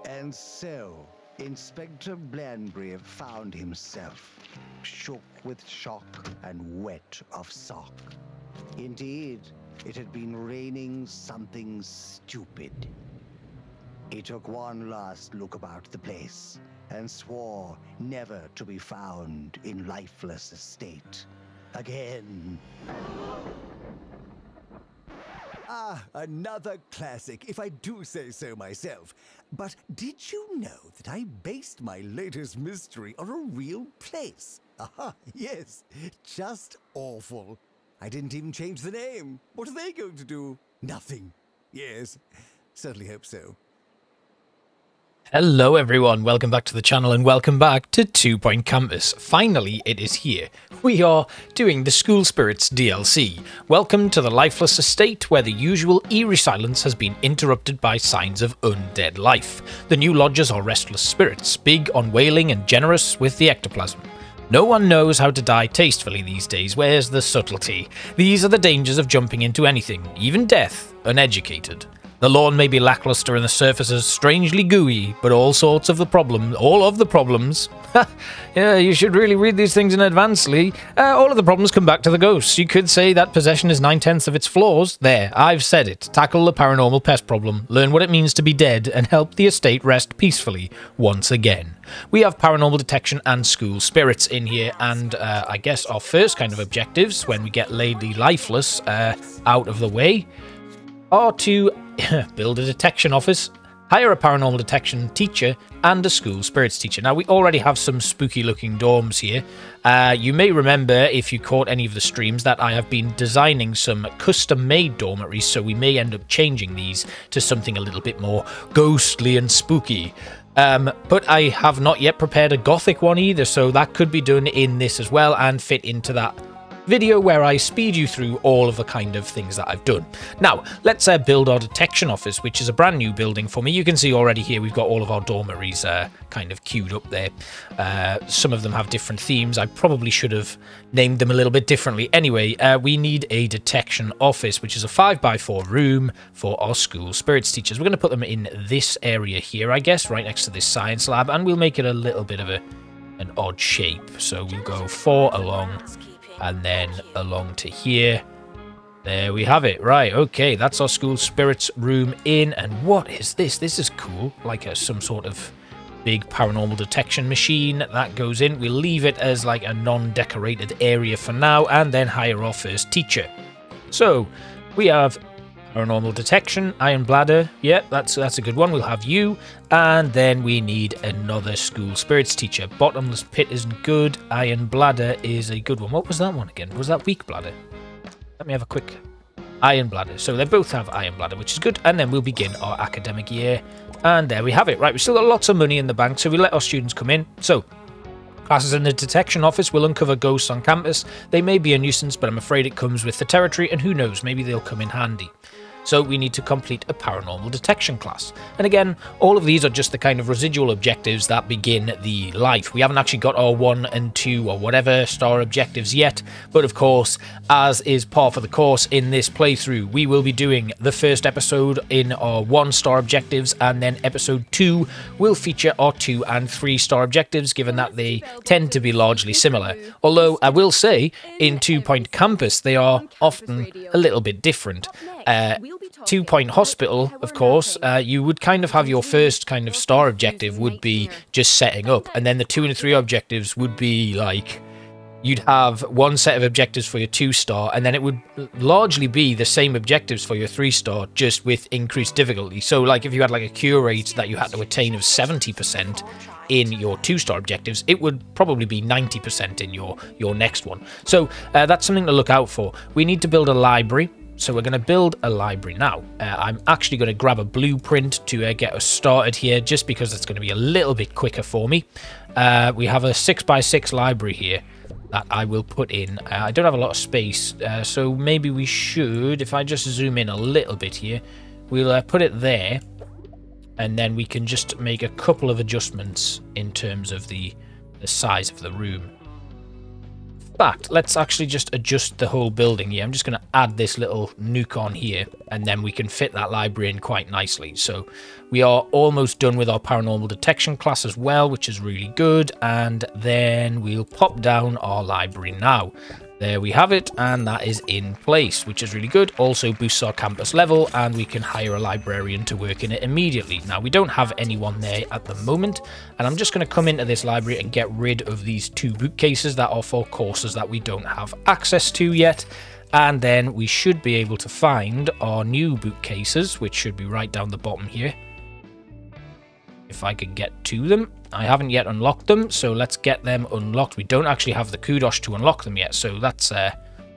And so, Inspector Blandry found himself shook with shock and wet of sock. Indeed, it had been raining something stupid. He took one last look about the place and swore never to be found in Lifeless Estate again. Ah, another classic, if I do say so myself. But did you know that I based my latest mystery on a real place? Aha, yes, just awful. I didn't even change the name. What are they going to do? Nothing. Yes, certainly hope so. Hello everyone, welcome back to the channel and welcome back to 2 Point Campus. Finally it is here. We are doing the School Spirits DLC. Welcome to the Lifeless Estate, where the usual eerie silence has been interrupted by signs of undead life. The new lodgers are restless spirits, big on wailing and generous with the ectoplasm. No one knows how to die tastefully these days. Where's the subtlety? These are the dangers of jumping into anything, even death, uneducated. The lawn may be lackluster and the surfaces strangely gooey, but all of the problems, yeah, you should really read these things in advance, Lee. All of the problems come back to the ghosts. You could say that possession is 9/10 of its flaws. There, I've said it. Tackle the paranormal pest problem, learn what it means to be dead, and help the estate rest peacefully once again. We have paranormal detection and school spirits in here, and I guess our first kind of objectives, when we get Lady Lifeless out of the way, are to build a detection office, hire a paranormal detection teacher, and a school spirits teacher. Now, we already have some spooky looking dorms here. You may remember, if you caught any of the streams, that I have been designing some custom made dormitories, so we may end up changing these to something a little bit more ghostly and spooky. But I have not yet prepared a gothic one either, so that could be done in this as well and fit into that video where I speed you through all of the kind of things that I've done. Now, let's build our detection office, which is a brand new building for me. You can see already here we've got all of our dormitories kind of queued up there. Some of them have different themes. I probably should have named them a little bit differently. Anyway, we need a detection office, which is a 5x4 room for our school spirits teachers. We're going to put them in this area here, I guess, right next to this science lab, and we'll make it a little bit of an odd shape. So we'll go 4 along, and then along to here. There we have it. Right, okay, that's our school spirits room in. And what is this? This is cool, like some sort of big paranormal detection machine that goes in. We'll leave it as like a non-decorated area for now, and then hire our first teacher. So we have paranormal detection, iron bladder. Yeah, that's a good one. We'll have you. And then we need another school spirits teacher. Bottomless pit isn't good. Iron bladder is a good one. What was that one again? Was that weak bladder? Let me have a quick iron bladder. So they both have iron bladder, which is good. And then we'll begin our academic year. And there we have it. Right, we've still got lots of money in the bank, so we let our students come in. So classes in the detection office will uncover ghosts on campus. They may be a nuisance, but I'm afraid it comes with the territory, and who knows, maybe they'll come in handy. So we need to complete a paranormal detection class. And again, all of these are just the kind of residual objectives that begin the life. We haven't actually got our 1 and 2 or whatever star objectives yet, but of course, as is par for the course in this playthrough, we will be doing the first episode in our 1-star objectives, and then episode 2 will feature our 2 and 3-star objectives, given that they tend to be largely similar. Although I will say, in 2 Point Campus, they are often a little bit different. 2 Point Hospital, of course, you would kind of have your first kind of star objective would be just setting up, and then the 2 and 3 objectives would be like, you'd have one set of objectives for your 2-star, and then it would largely be the same objectives for your 3-star, just with increased difficulty. So like if you had like a cure rate that you had to attain of 70% in your 2-star objectives, it would probably be 90% in your next one. So that's something to look out for. We need to build a library. So we're going to build a library now. I'm actually going to grab a blueprint to get us started here, just because it's going to be a little bit quicker for me. We have a 6x6 library here that I will put in. I don't have a lot of space, so maybe we should, if I just zoom in a little bit here, we'll put it there, and then we can just make a couple of adjustments in terms of the size of the room. fact, let's actually just adjust the whole building here. I'm just going to add this little nuke on here, and then we can fit that library in quite nicely. So we are almost done with our paranormal detection class as well, which is really good. And then we'll pop down our library now. There we have it, and that is in place, which is really good. Also boosts our campus level, and we can hire a librarian to work in it immediately. Now, we don't have anyone there at the moment, and I'm just going to come into this library and get rid of these 2 bookcases that are for courses that we don't have access to yet. And then we should be able to find our new bookcases, which should be right down the bottom here. If I could get to them. I haven't yet unlocked them, so let's get them unlocked. We don't actually have the kudos to unlock them yet, so that's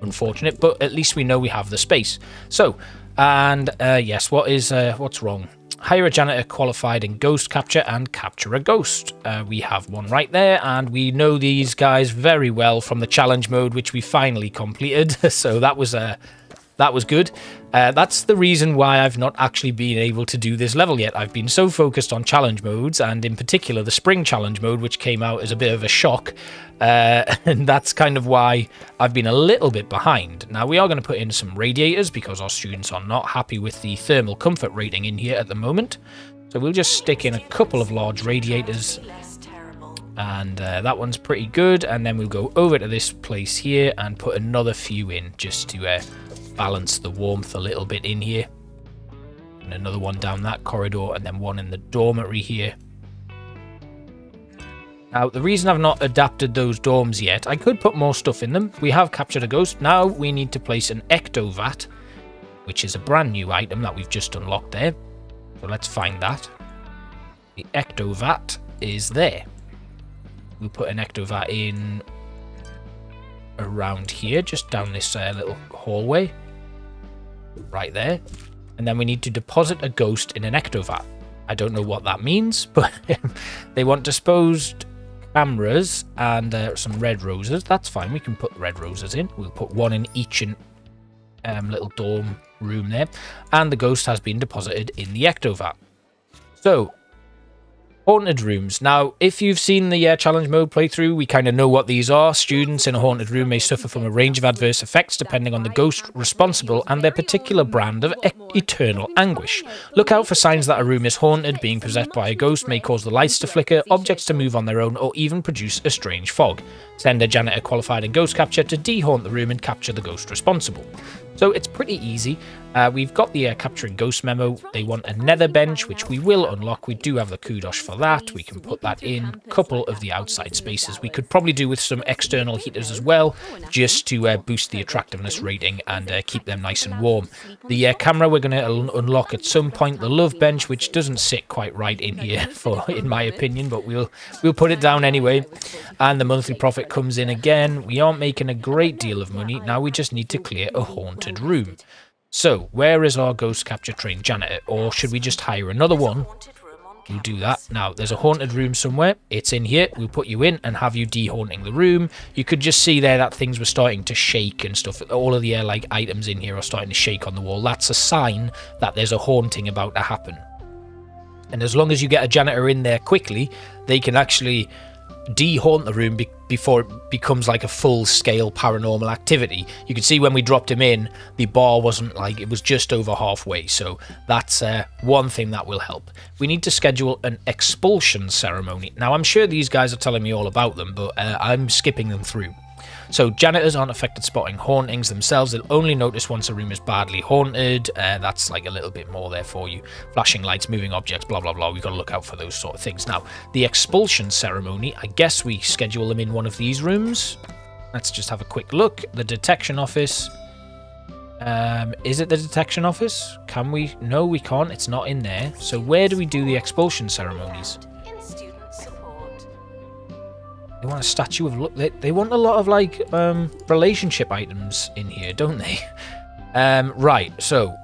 unfortunate, but at least we know we have the space. So, and yes, what's wrong? Hire a janitor qualified in ghost capture and capture a ghost. We have one right there, and we know these guys very well from the challenge mode, which we finally completed, so that was good. That's the reason why I've not actually been able to do this level yet. I've been so focused on challenge modes, and in particular the spring challenge mode, which came out as a bit of a shock. And that's kind of why I've been a little bit behind. Now, we are going to put in some radiators because our students are not happy with the thermal comfort rating in here at the moment. So we'll just stick in a couple of large radiators. And that one's pretty good. And then we'll go over to this place here and put another few in just to balance the warmth a little bit in here. And another one down that corridor, and then one in the dormitory here. Now, the reason I've not adapted those dorms yet, I could put more stuff in them. We have captured a ghost. Now we need to place an ectovat, which is a brand new item that we've just unlocked there. So let's find that. The ectovat is there. We'll put an ectovat in around here, just down this little hallway. Right there. And then we need to deposit a ghost in an ectovat. I don't know what that means, but they want disposed cameras and some red roses. That's fine. We can put red roses in. We'll put one in each little dorm room there. And the ghost has been deposited in the ectovat. So, haunted rooms. Now, if you've seen the challenge mode playthrough, we kind of know what these are. Students in a haunted room may suffer from a range of adverse effects depending on the ghost responsible and their particular brand of eternal anguish. Look out for signs that a room is haunted. Being possessed by a ghost may cause the lights to flicker, objects to move on their own, or even produce a strange fog. Send a janitor qualified in ghost capture to de-haunt the room and capture the ghost responsible. So it's pretty easy. We've got the capturing ghost memo. They want a nether bench, which we will unlock. We do have the kudos for that. We can put that in a couple of the outside spaces. We could probably do with some external heaters as well, just to boost the attractiveness rating and keep them nice and warm. The camera we're going to unlock at some point. The love bench, which doesn't sit quite right in here, in my opinion, but we'll put it down anyway. And the monthly profit comes in again. We aren't making a great deal of money. Now we just need to clear a haunted room. So, where is our ghost capture trained janitor? Or should we just hire another one? We'll do that. Now, there's a haunted room somewhere. It's in here. We'll put you in and have you de-haunting the room. You could just see there that things were starting to shake and stuff. All of the like items in here are starting to shake on the wall. That's a sign that there's a haunting about to happen. And as long as you get a janitor in there quickly, they can actually de-haunt the room before it becomes like a full-scale paranormal activity. You can see when we dropped him in, the bar wasn't like, it was just over halfway, so that's one thing that will help. We need to schedule an expulsion ceremony. Now, I'm sure these guys are telling me all about them, but I'm skipping them through. So, janitors aren't affected spotting hauntings themselves. They'll only notice once a room is badly haunted. That's like a little bit more there for you. Flashing lights, moving objects, blah, blah, blah. We've got to look out for those sort of things. Now, the expulsion ceremony, I guess we schedule them in one of these rooms. Let's just have a quick look. The detection office. Is it the detection office? Can we? No, we can't. It's not in there. So, where do we do the expulsion ceremonies? They want a statue of... They want a lot of, like, relationship items in here, don't they? Right, so...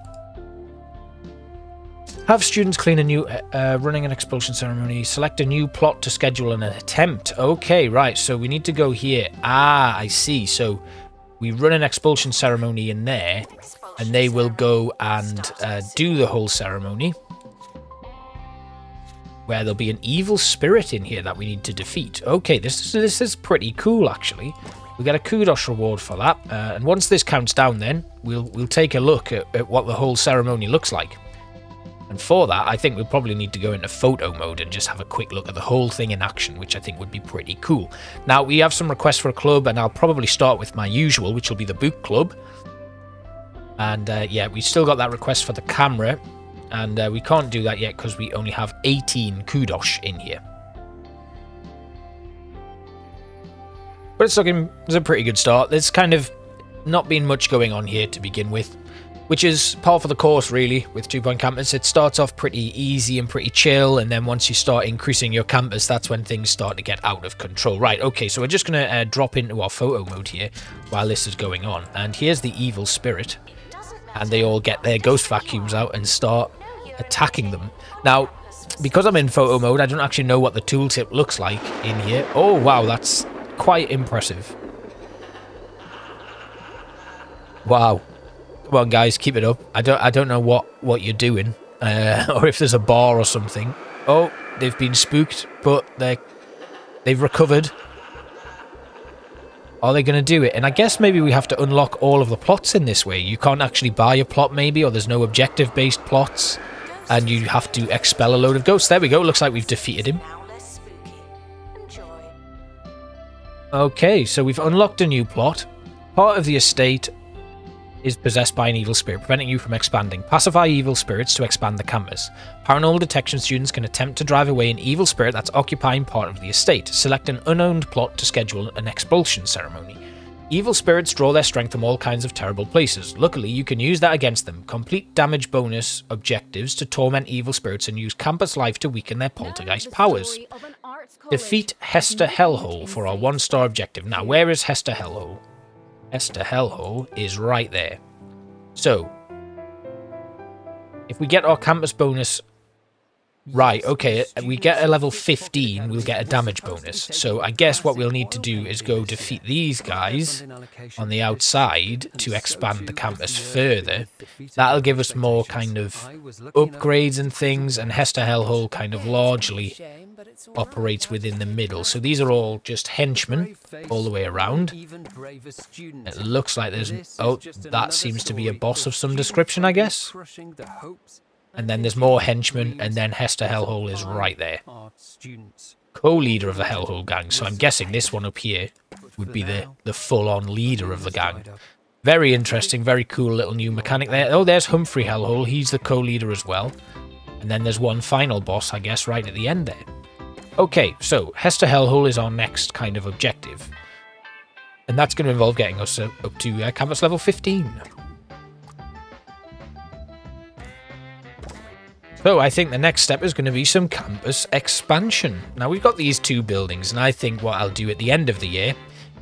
Have students clean a new... running an expulsion ceremony. Select a new plot to schedule an attempt. Okay, right, so we need to go here. Ah, I see. So, we run an expulsion ceremony in there, and they will go and do the whole ceremony. Where there'll be an evil spirit in here that we need to defeat. Okay, this is pretty cool, actually. We get a kudos reward for that, and once this counts down then, we'll take a look at what the whole ceremony looks like. And for that, I think we'll probably need to go into photo mode and just have a quick look at the whole thing in action, which I think would be pretty cool. Now, we have some requests for a club, and I'll probably start with my usual, which will be the book club. And yeah, we still got that request for the camera, and we can't do that yet because we only have 18 kudos in here. But it's a pretty good start. There's kind of not been much going on here to begin with, which is par for the course, really, with 2 Point Campus. It starts off pretty easy and pretty chill, and then once you start increasing your campus, that's when things start to get out of control. Right, okay, so we're just going to drop into our photo mode here while this is going on. And here's the evil spirit, and they all get their ghost vacuums out and start attacking them. Now, because I'm in photo mode, I don't actually know what the tooltip looks like in here. Oh, wow, that's quite impressive. Wow. Come on, guys, keep it up. I don't know what you're doing, or if there's a bar or something. Oh, they've been spooked, but they've recovered. Are they going to do it? And I guess maybe we have to unlock all of the plots in this way. You can't actually buy a plot, maybe, or there's no objective-based plots, and you have to expel a load of ghosts. There we go. Looks like we've defeated him. Okay, so we've unlocked a new plot. Part of the estate is possessed by an evil spirit, preventing you from expanding. Pacify evil spirits to expand the campus. Paranormal Detection students can attempt to drive away an evil spirit that's occupying part of the estate. Select an unowned plot to schedule an expulsion ceremony. Evil spirits draw their strength from all kinds of terrible places. Luckily, you can use that against them. Complete damage bonus objectives to torment evil spirits and use campus life to weaken their poltergeist powers. Defeat Hester Hellhole for our 1-star objective. Now, where is Hester Hellhole? Hester Hellhole is right there. So, if we get our campus bonus right, okay, we get a level 15, we'll get a damage bonus. So I guess what we'll need to do is go defeat these guys on the outside to expand the campus further. That'll give us more kind of upgrades and things, and Hester Hellhole kind of largely operates within the middle. So these are all just henchmen all the way around. It looks like there's... oh, that seems to be a boss of some description, I guess. And then there's more henchmen, and then Hester Hellhole is right there. Co-leader of the Hellhole Gang, so I'm guessing this one up here would be the full-on leader of the gang. Very interesting, very cool little new mechanic there. Oh, there's Humphrey Hellhole, he's the co-leader as well. And then there's one final boss, I guess, right at the end there. Okay, so Hester Hellhole is our next kind of objective. And that's going to involve getting us up to campus level 15. So I think the next step is going to be some campus expansion. Now we've got these 2 buildings, and I think what I'll do at the end of the year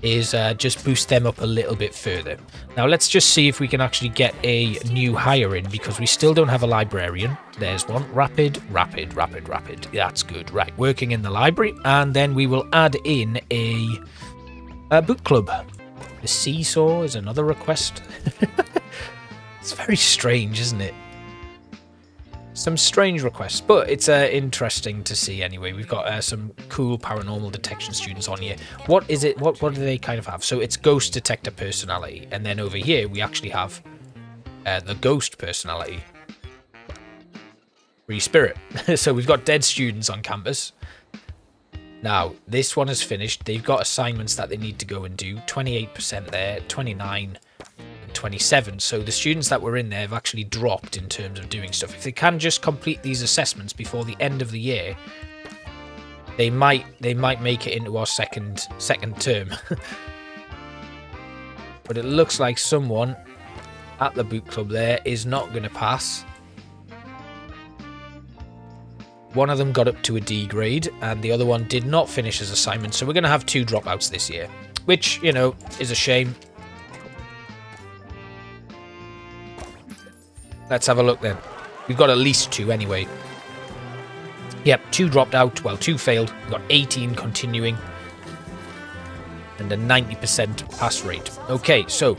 is just boost them up a little bit further. Now let's just see if we can actually get a new hire in, because we still don't have a librarian. There's one. Rapid. That's good. Right, working in the library, and then we will add in a book club. The seesaw is another request. It's very strange, isn't it? Some strange requests, but it's interesting to see anyway. We've got some cool paranormal detection students on here. What is it? What do they kind of have? So it's ghost detector personality, and then over here we actually have the ghost personality. Free spirit. So we've got dead students on campus. Now, this one is finished. They've got assignments that they need to go and do. 28% there, 29 and 27. So the students that were in there have actually dropped in terms of doing stuff. If they can just complete these assessments before the end of the year, they might make it into our second term. But it looks like someone at the boot club there is not going to pass. One of them got up to a D grade, and the other one did not finish his assignment, so we're going to have 2 dropouts this year, which, you know, is a shame. Let's have a look then. We've got at least 2 anyway. Yep, 2 dropped out, well, 2 failed. We've got 18 continuing, and a 90% pass rate. Okay, so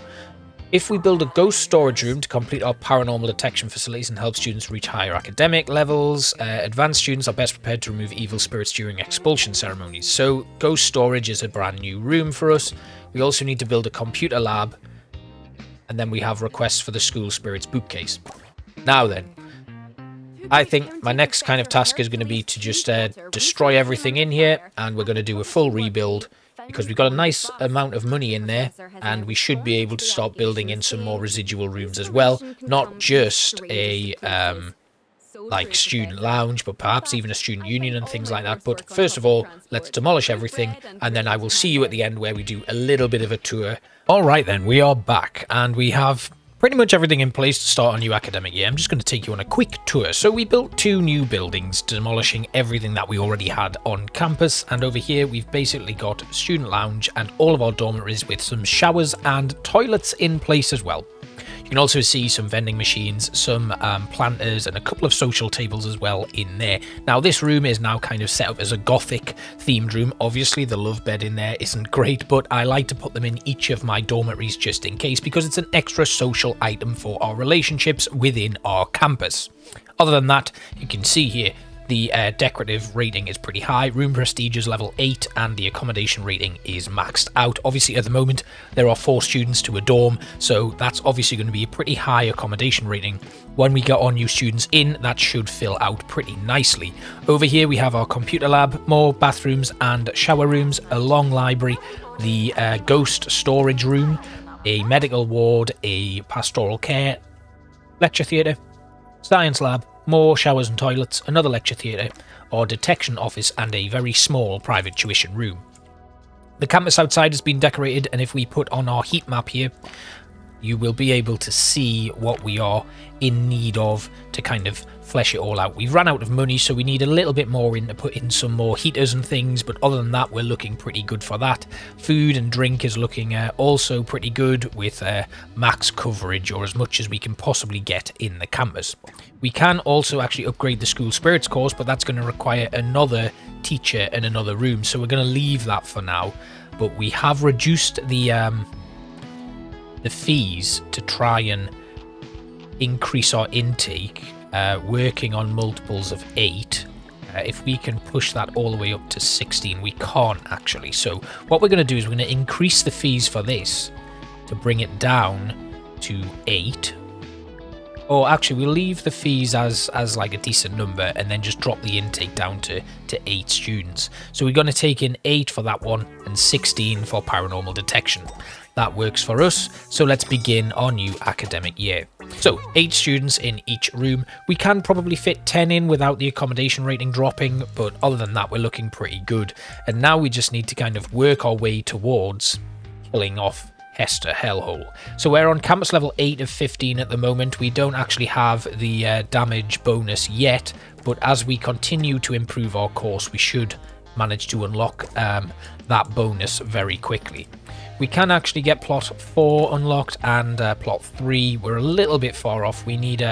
If we build a ghost storage room to complete our paranormal detection facilities and help students reach higher academic levels, advanced students are best prepared to remove evil spirits during expulsion ceremonies. So ghost storage is a brand new room for us. We also need to build a computer lab, and then we have requests for the school spirits bookcase. Now then, I think my next kind of task is going to be to just destroy everything in here, and we're going to do a full rebuild, because we've got a nice amount of money in there, and we should be able to start building in some more residual rooms as well. Not just a like student lounge, but perhaps even a student union and things like that. But first of all, let's demolish everything, and then I will see you at the end where we do a little bit of a tour. All right then, we are back, and we have pretty much everything in place to start a new academic year. I'm just going to take you on a quick tour. So we built 2 new buildings, demolishing everything that we already had on campus. And over here, we've basically got student lounge and all of our dormitories with some showers and toilets in place as well. You can also see some vending machines, some planters, and a couple of social tables as well in there. Now, this room is now kind of set up as a gothic themed room. Obviously, the love bed in there isn't great, but I like to put them in each of my dormitories just in case, because it's an extra social item for our relationships within our campus. Other than that, you can see here, the decorative rating is pretty high. Room prestige is level 8, and the accommodation rating is maxed out. Obviously, at the moment, there are 4 students to a dorm, so that's obviously going to be a pretty high accommodation rating. When we get our new students in, that should fill out pretty nicely. Over here, we have our computer lab, more bathrooms and shower rooms, a long library, the ghost storage room, a medical ward, a pastoral care, lecture theatre, science lab, more showers and toilets, another lecture theatre, our detection office, and a very small private tuition room. The campus outside has been decorated, and if we put on our heat map here, you will be able to see what we are in need of to kind of flesh it all out. We've run out of money, so we need a little bit more in to put in some more heaters and things, but other than that, we're looking pretty good for that. Food and drink is looking also pretty good, with max coverage, or as much as we can possibly get in the campus. We can also actually upgrade the school spirits course, but that's going to require another teacher and another room, so we're going to leave that for now. But we have reduced the fees to try and increase our intake, working on multiples of 8. If we can push that all the way up to 16, we can't actually. So what we're going to do is we're going to increase the fees for this to bring it down to 8. Or actually, we'll leave the fees as like a decent number, and then just drop the intake down to 8 students. So we're going to take in 8 for that one and 16 for paranormal detection. That works for us, so let's begin our new academic year. So, 8 students in each room. We can probably fit 10 in without the accommodation rating dropping, but other than that, we're looking pretty good. And now we just need to kind of work our way towards killing off Hester Hellhole. So we're on campus level 8 of 15 at the moment. We don't actually have the damage bonus yet, but as we continue to improve our course, we should manage to unlock that bonus very quickly. We can actually get plot 4 unlocked and plot 3. We're a little bit far off. We need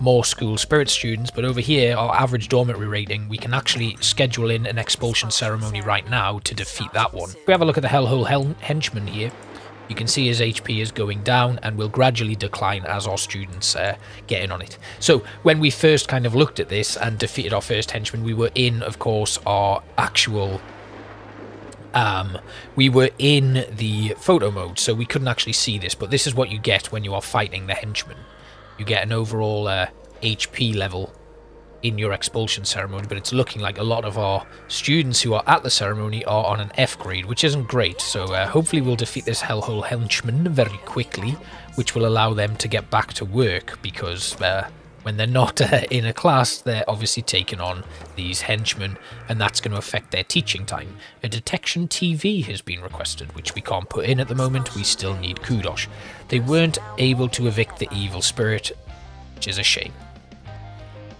more school spirit students, but over here, our average dormitory rating, we can actually schedule in an expulsion ceremony right now to defeat that one. If we have a look at the Hellhole henchman here, you can see his HP is going down and will gradually decline as our students get in on it. So when we first kind of looked at this and defeated our first henchman, we were in, of course, our actual... we were in the photo mode, so we couldn't actually see this, but this is what you get when you are fighting the henchman. You get an overall HP level in your expulsion ceremony, but it's looking like a lot of our students who are at the ceremony are on an F grade, which isn't great. So hopefully we'll defeat this Hellhole henchman very quickly, which will allow them to get back to work, because when they're not in a class, they're obviously taking on these henchmen, and that's going to affect their teaching time. A detection TV has been requested, which we can't put in at the moment. We still need kudos. They weren't able to evict the evil spirit, which is a shame.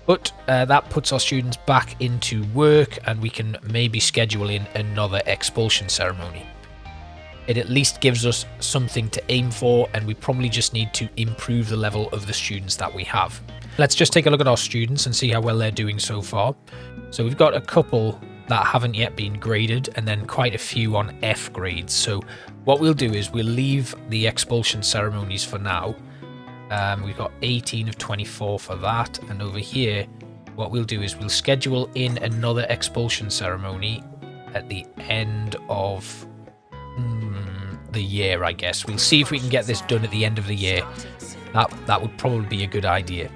But that puts our students back into work, and we can maybe schedule in another expulsion ceremony. It at least gives us something to aim for, and we probably just need to improve the level of the students that we have. Let's just take a look at our students and see how well they're doing so far. So we've got a couple that haven't yet been graded, and then quite a few on F grades. So what we'll do is we'll leave the expulsion ceremonies for now. We've got 18 of 24 for that, and over here what we'll do is we'll schedule in another expulsion ceremony at the end of the year, I guess. We'll see if we can get this done at the end of the year. That would probably be a good idea.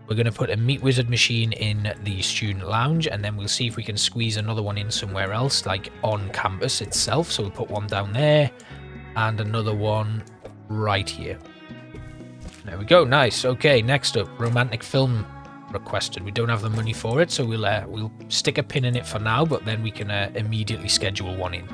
We're going to put a meat wizard machine in the student lounge, and then we'll see if we can squeeze another one in somewhere else, like on campus itself. So we'll put one down there and another one right here. There we go. Nice. Okay, next up, romantic film requested. We don't have the money for it, so we'll stick a pin in it for now, but then we can immediately schedule one in.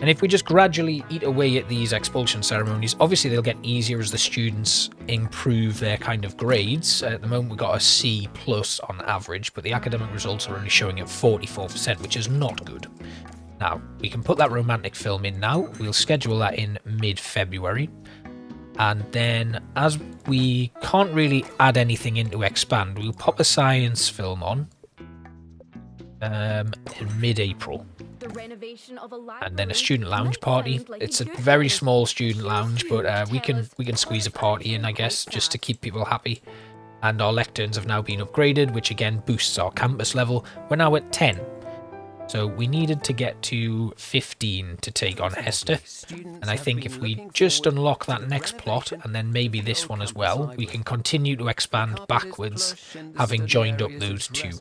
And if we just gradually eat away at these expulsion ceremonies, obviously they'll get easier as the students improve their kind of grades. At the moment we've got a C+ on average, but the academic results are only showing at 44%, which is not good. Now, we can put that romantic film in now. We'll schedule that in mid-February. And then, as we can't really add anything into expand, we'll pop a science film on in mid-April. And then a student lounge party. It's a very small student lounge, but we can squeeze a party in, I guess, just to keep people happy. And our lecterns have now been upgraded, which again boosts our campus level. We're now at 10. So we needed to get to 15 to take on Hester, and I think if we just unlock that next plot, and then maybe this one as well, we can continue to expand backwards, having joined up those two,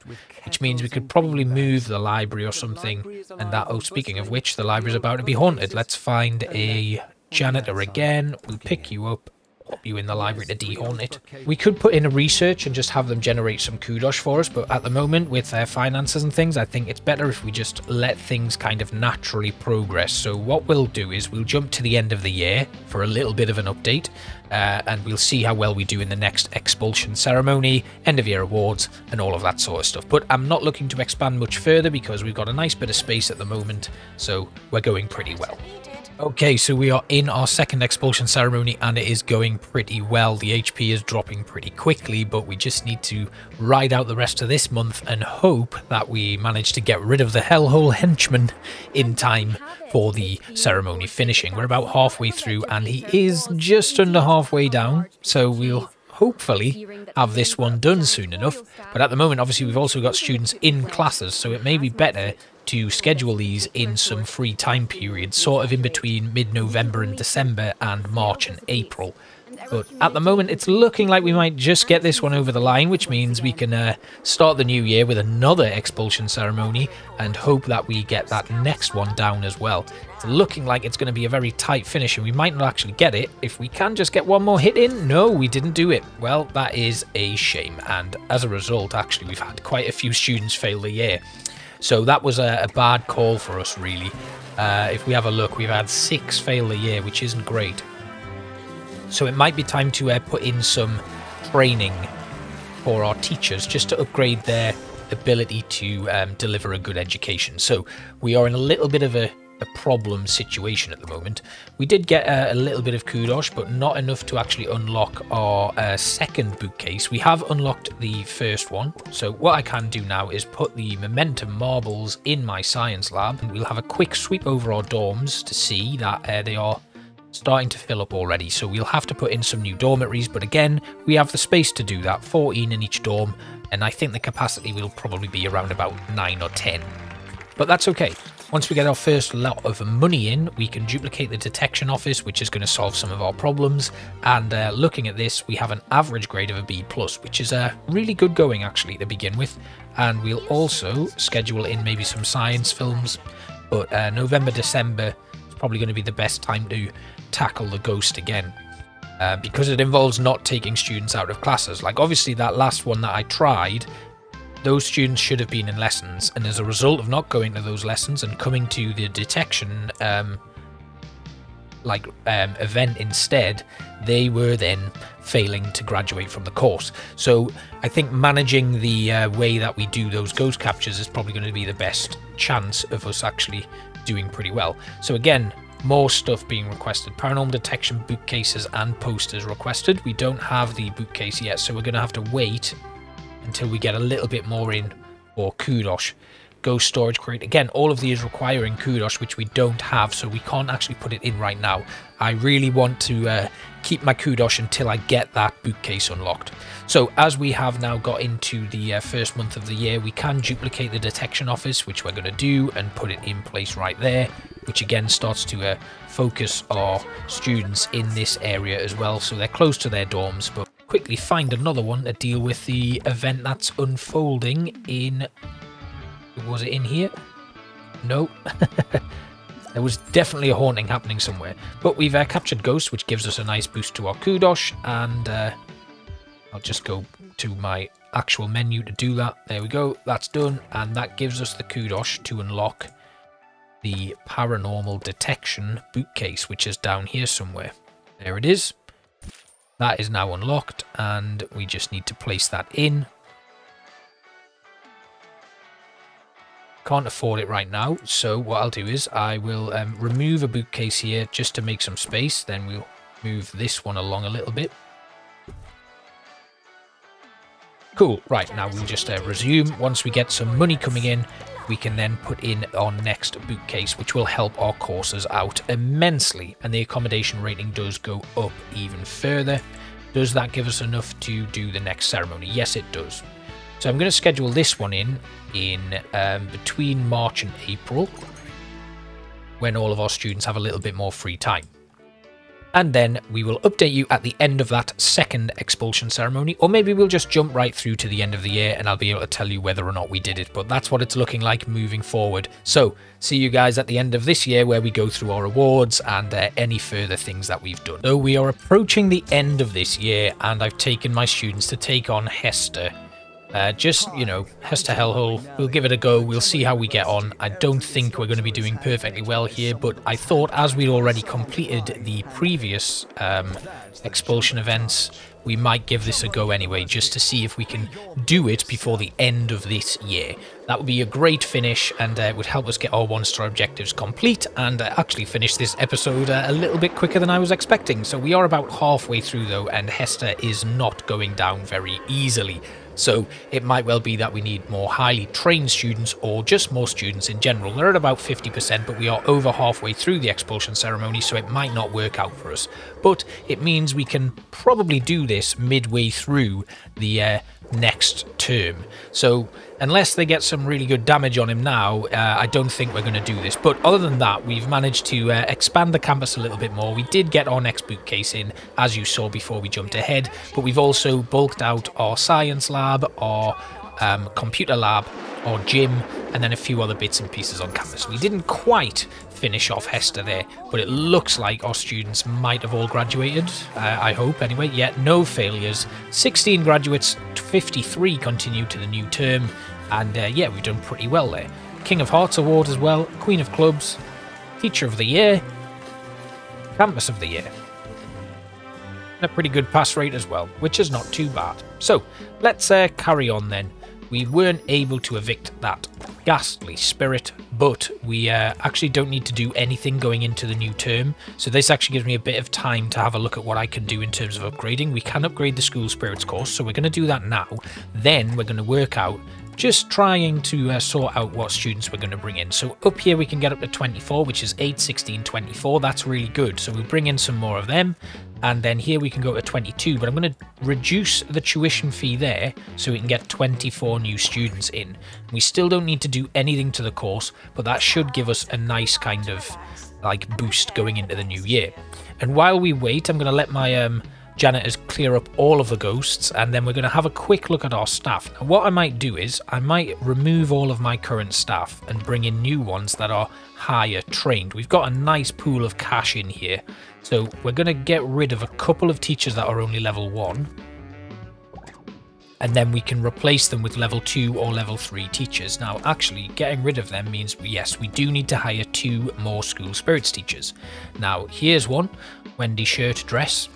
which means we could probably move the library or something, and that, oh, speaking of which, the library's about to be haunted. Let's find a janitor again, we'll pick you up, pop you in the library to de-haunt it. We could put in a research and just have them generate some kudos for us, but at the moment with their finances and things, I think it's better if we just let things kind of naturally progress. So what we'll do is we'll jump to the end of the year for a little bit of an update, and we'll see how well we do in the next expulsion ceremony, end of year awards, and all of that sort of stuff. But I'm not looking to expand much further because we've got a nice bit of space at the moment, so we're going pretty well. Okay, so we are in our second expulsion ceremony and it is going pretty well. The HP is dropping pretty quickly, but we just need to ride out the rest of this month and hope that we manage to get rid of the Hellhole henchman in time for the ceremony finishing. We're about halfway through and he is just under halfway down, so we'll hopefully have this one done soon enough. But at the moment, obviously, we've also got students in classes, so it may be better to schedule these in some free time periods, sort of in between mid-November and December and March and April. But at the moment, it's looking like we might just get this one over the line, which means we can start the new year with another expulsion ceremony and hope that we get that next one down as well. It's looking like it's going to be a very tight finish, and we might not actually get it. If we can just get one more hit in, no, we didn't do it. Well, that is a shame, and as a result, actually, we've had quite a few students fail the year. So that was a bad call for us, really. If we have a look, we've had 6 fail the year, which isn't great. So it might be time to put in some training for our teachers, just to upgrade their ability to deliver a good education. So we are in a little bit of a problem situation at the moment. We did get a little bit of kudos, but not enough to actually unlock our second bookcase. We have unlocked the first one, so what I can do now is put the momentum marbles in my science lab, and we'll have a quick sweep over our dorms to see that they are starting to fill up already. So we'll have to put in some new dormitories, but again, we have the space to do that, 14 in each dorm, and I think the capacity will probably be around about 9 or 10. But that's okay. Once we get our first lot of money in, we can duplicate the detection office, which is going to solve some of our problems. And looking at this, we have an average grade of a B+, which is really good going actually to begin with. And we'll also schedule in maybe some science films. But November, December is probably going to be the best time to tackle the ghost again. Because it involves not taking students out of classes. Like obviously that last one that I tried, those students should have been in lessons, and as a result of not going to those lessons and coming to the detection event instead, they were then failing to graduate from the course. So I think managing the way that we do those ghost captures is probably going to be the best chance of us actually doing pretty well. So again, more stuff being requested. Paranormal detection bookcases and posters requested. We don't have the bookcase yet, so we're going to have to wait until we get a little bit more in for kudosh. Ghost storage crate. Again, all of these requiring kudosh, which we don't have, so we can't actually put it in right now. I really want to keep my kudosh until I get that bookcase unlocked. So as we have now got into the first month of the year, we can duplicate the detection office, which we're going to do, and put it in place right there, which again starts to focus our students in this area as well, so they're close to their dorms. But quickly find another one to deal with the event that's unfolding in... Was it in here? No. There was definitely a haunting happening somewhere. But we've captured Ghost, which gives us a nice boost to our kudosh. And I'll just go to my actual menu to do that. There we go. That's done. And that gives us the kudosh to unlock the Paranormal Detection bookcase, which is down here somewhere. There it is. That is now unlocked. And we just need to place that in. Can't afford it right now, so what I'll do is I will remove a bookcase here just to make some space. Then we'll move this one along a little bit. Cool. Right, now we'll just resume. Once we get some money coming in, we can then put in our next bookcase, which will help our courses out immensely. And the accommodation rating does go up even further. Does that give us enough to do the next ceremony? Yes, it does. So I'm going to schedule this one in between March and April, when all of our students have a little bit more free time. And then we will update you at the end of that second expulsion ceremony, or maybe we'll just jump right through to the end of the year and I'll be able to tell you whether or not we did it. But that's what it's looking like moving forward. So see you guys at the end of this year, where we go through our awards and any further things that we've done. So we are approaching the end of this year, and I've taken my students to take on Hester. You know, Hester Hellhole, we'll give it a go, we'll see how we get on. I don't think we're going to be doing perfectly well here, but I thought as we'd already completed the previous expulsion events, we might give this a go anyway, just to see if we can do it before the end of this year. That would be a great finish, and it would help us get our 1-star objectives complete, and actually finish this episode a little bit quicker than I was expecting. So we are about halfway through though, and Hester is not going down very easily. So it might well be that we need more highly trained students, or just more students in general. They're at about 50%, but we are over halfway through the expulsion ceremony, so it might not work out for us. But it means we can probably do this midway through the next term. So unless they get some really good damage on him now, I don't think we're going to do this. But other than that, we've managed to expand the campus a little bit more. We did get our next bookcase in, as you saw before we jumped ahead, but we've also bulked out our science lab, our computer lab, our gym, and then a few other bits and pieces on campus. We didn't quite finish off Hester there, but it looks like our students might have all graduated. I hope anyway. Yeah, no failures. 16 graduates, 53 continue to the new term, and yeah, we've done pretty well there. King of Hearts award as well, Queen of Clubs, Teacher of the Year, Campus of the Year. And a pretty good pass rate as well, which is not too bad. So let's carry on then. We weren't able to evict that ghastly spirit, but we actually don't need to do anything going into the new term. So this actually gives me a bit of time to have a look at what I can do in terms of upgrading. We can upgrade the school spirits course, so we're going to do that now. Then we're going to work out just trying to sort out what students we're going to bring in. So up here we can get up to 24, which is 8, 16, 24. That's really good. So we'll bring in some more of them. And then here we can go to 22, but I'm going to reduce the tuition fee there so we can get 24 new students in. We still don't need to do anything to the course, but that should give us a nice kind of like boost going into the new year. And while we wait, I'm going to let my janitors clear up all of the ghosts, and then we're going to have a quick look at our staff. Now, what I might do is I might remove all of my current staff and bring in new ones that are higher trained. We've got a nice pool of cash in here, so we're going to get rid of a couple of teachers that are only level 1, and then we can replace them with level 2 or level 3 teachers. Now, actually, getting rid of them means, yes, we do need to hire 2 more school spirits teachers. Now, here's one, Wendy shirt dress.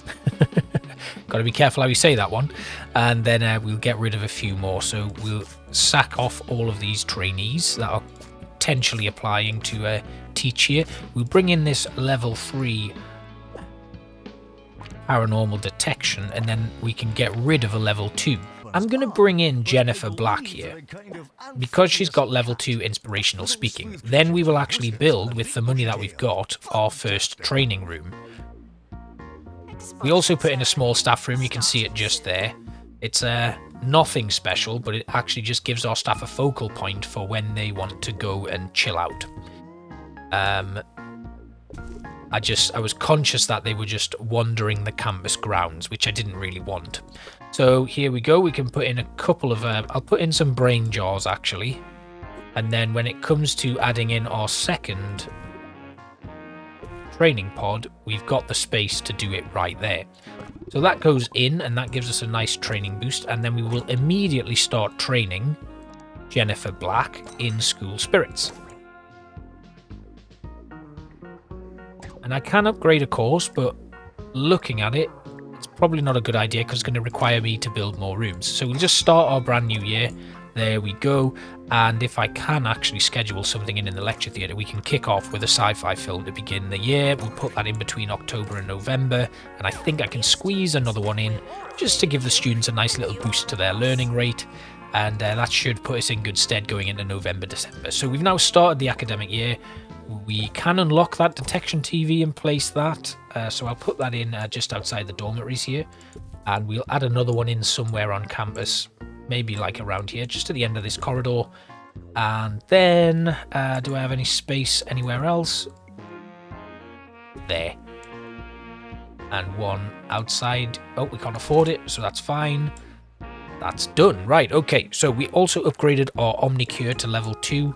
Got to be careful how you say that one. And then we'll get rid of a few more. So we'll sack off all of these trainees that are potentially applying to teach here. We'll bring in this level 3 paranormal detection, and then we can get rid of a level 2. I'm going to bring in Jennifer Black here, because she's got level 2 inspirational speaking. Then we will actually build, with the money that we've got, our first training room. We also put in a small staff room, you can see it just there. It's nothing special, but it actually just gives our staff a focal point for when they want to go and chill out. I was conscious that they were just wandering the campus grounds, which I didn't really want. So here we go, we can put in a couple of, I'll put in some brain jars actually. And then when it comes to adding in our second training pod, we've got the space to do it right there. So that goes in and that gives us a nice training boost, and then we will immediately start training Jennifer Black in school spirits. And I can upgrade a course, but looking at it, it's probably not a good idea because it's going to require me to build more rooms. So we'll just start our brand new year. There we go. And if I can actually schedule something in the lecture theatre, we can kick off with a sci-fi film to begin the year. We'll put that in between October and November. And I think I can squeeze another one in just to give the students a nice little boost to their learning rate. And that should put us in good stead going into November, December. So we've now started the academic year. We can unlock that detection TV and place that. So I'll put that in just outside the dormitories here. And we'll add another one in somewhere on campus. Maybe like around here, just at the end of this corridor. And then, do I have any space anywhere else? There. And one outside. Oh, we can't afford it, so that's fine. That's done. Right, okay. So we also upgraded our Omnicure to level 2.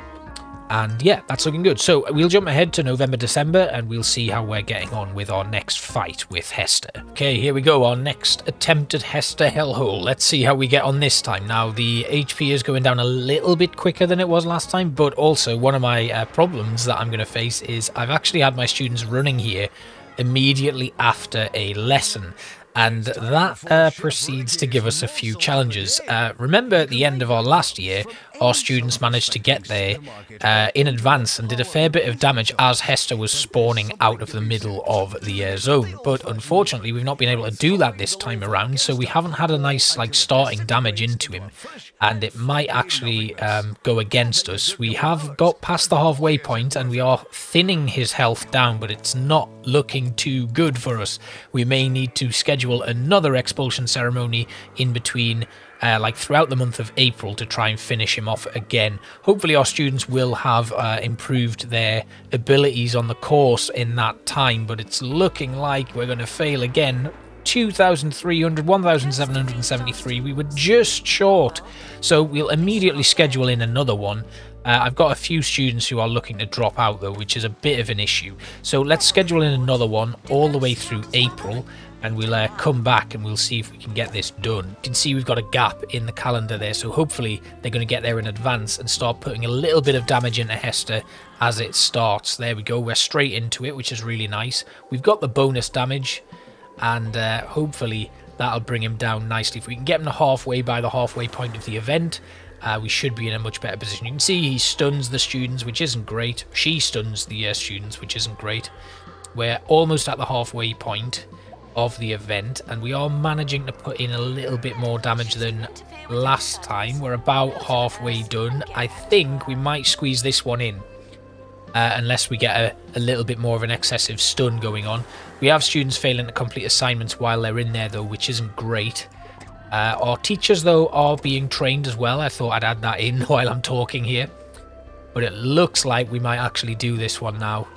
And yeah, that's looking good. So we'll jump ahead to November, December, and we'll see how we're getting on with our next fight with Hester. Okay, here we go. Our next attempt at Hester Hellhole. Let's see how we get on this time. Now, the HP is going down a little bit quicker than it was last time, but also one of my problems that I'm going to face is I've actually had my students running here immediately after a lesson. And that proceeds to give us a few challenges. Remember at the end of our last year, our students managed to get there in advance and did a fair bit of damage as Hester was spawning out of the middle of the zone. But unfortunately, we've not been able to do that this time around, so we haven't had a nice starting damage into him. And it might actually go against us. We have got past the halfway point and we are thinning his health down, but it's not looking too good for us. We may need to schedule another expulsion ceremony in between throughout the month of April to try and finish him off again. Hopefully our students will have improved their abilities on the course in that time, but it's looking like we're going to fail again. 1,773, we were just short, so we'll immediately schedule in another one. I've got a few students who are looking to drop out though, which is a bit of an issue, so let's schedule in another one all the way through April, and we'll come back and we'll see if we can get this done. You can see we've got a gap in the calendar there, so hopefully they're going to get there in advance and start putting a little bit of damage into Hester as it starts. There we go, we're straight into it, which is really nice. We've got the bonus damage, and hopefully that'll bring him down nicely. If we can get him to halfway by the halfway point of the event, we should be in a much better position. You can see he stuns the students, which isn't great. She stuns the students, which isn't great. We're almost at the halfway point of the event, and we are managing to put in a little bit more damage than last time. We're about halfway done. I think we might squeeze this one in. Unless we get a little bit more of an excessive stun going on. We have students failing to complete assignments while they're in there though, which isn't great. Our teachers though are being trained as well. I thought I'd add that in while I'm talking here. But it looks like we might actually do this one now.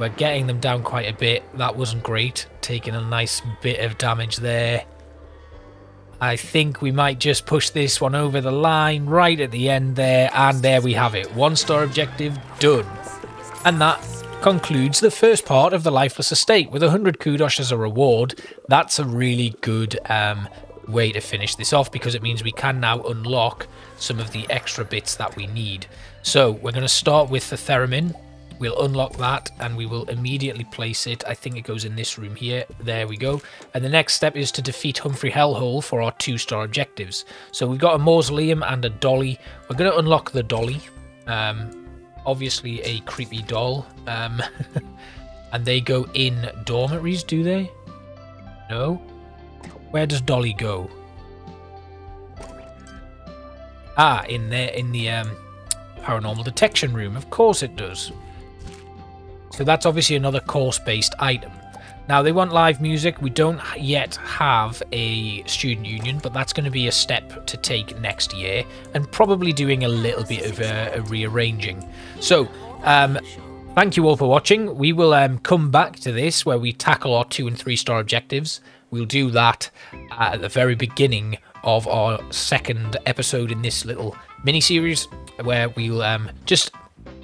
We're getting them down quite a bit. That wasn't great. Taking a nice bit of damage there. I think we might just push this one over the line right at the end there, and there we have it. 1-star objective done. And that concludes the first part of the Lifeless Estate. With 100 kudos as a reward, that's a really good way to finish this off, because it means we can now unlock some of the extra bits that we need. So we're going to start with the theremin. We'll unlock that and we will immediately place it. I think it goes in this room here. There we go. And the next step is to defeat Humphrey Hellhole for our 2-star objectives. So we've got a mausoleum and a dolly. We're going to unlock the dolly. Obviously a creepy doll. And they go in dormitories, do they? No? Where does dolly go? Ah, in the paranormal detection room. Of course it does. So that's obviously another course-based item. Now, they want live music. We don't yet have a student union, but that's going to be a step to take next year, and probably doing a little bit of a rearranging. So, thank you all for watching. We will come back to this where we tackle our 2- and 3-star objectives. We'll do that at the very beginning of our second episode in this little mini-series, where we'll just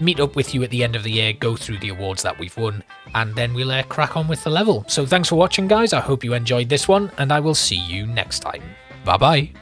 meet up with you at the end of the year, go through the awards that we've won, and then we'll crack on with the level. So thanks for watching, guys. I hope you enjoyed this one, and I will see you next time. Bye-bye.